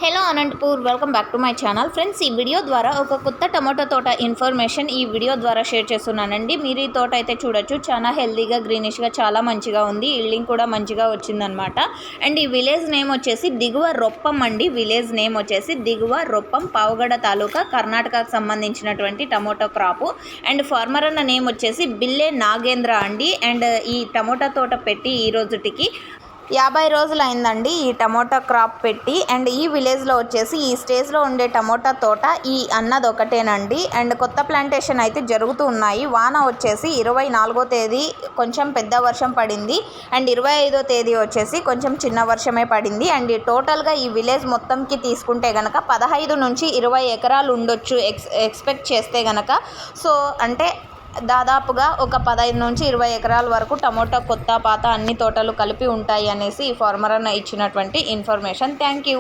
Hello Anantapur, welcome back to my channel. Friends, ఈ video ద్వారా ఒక కొత్త టమాటో తోట ఇన్ఫర్మేషన్ ఈ వీడియో ద్వారా షేర్ చేస్తున్నానండి. మీరు ఈ తోట అయితే చూడొచ్చు, చాలా హెల్తీగా గ్రీనిష్గా చాలా మంచిగా ఉంది. ఈల్డింగ్ కూడా మంచిగా వచ్చిందనమాట. అండ్ ఈ విలేజ్ నేమ్ వచ్చేసి దిగువ రొప్పం అండి. విలేజ్ నేమ్ వచ్చేసి దిగువ రొప్పం, పావగడ తాలూకా, కర్ణాటకకు సంబంధించినటువంటి టమోటో క్రాపు. అండ్ ఫార్మర్ అన్న నేమ్ వచ్చేసి బిల్లే నాగేంద్ర అండి. అండ్ ఈ టమోటా తోట పెట్టి ఈ రోజుటికి 50 రోజులు అయిందండి ఈ టమోటా క్రాప్ పెట్టి. అండ్ ఈ విలేజ్లో వచ్చేసి ఈ స్టేజ్లో ఉండే టమోటా తోట ఈ అన్నది ఒకటేనండి. అండ్ కొత్త ప్లాంటేషన్ అయితే జరుగుతూ ఉన్నాయి. వాన వచ్చేసి 24వ తేదీ కొంచెం పెద్ద వర్షం పడింది. అండ్ 25వ తేదీ వచ్చేసి కొంచెం చిన్న వర్షమే పడింది. అండ్ టోటల్గా ఈ విలేజ్ మొత్తంకి తీసుకుంటే కనుక 15 నుంచి 20 ఎకరాలు ఉండొచ్చు ఎక్స్పెక్ట్ చేస్తే కనుక. సో అంటే దాదాపుగా ఒక 15 నుంచి 20 ఎకరాల వరకు టమోటా కొత్త పాత అన్ని తోటలు కలిపి ఉంటాయి అనేసి ఈ ఫార్మర్ అన్న ఇచ్చినటువంటి ఇన్ఫర్మేషన్. Thank you.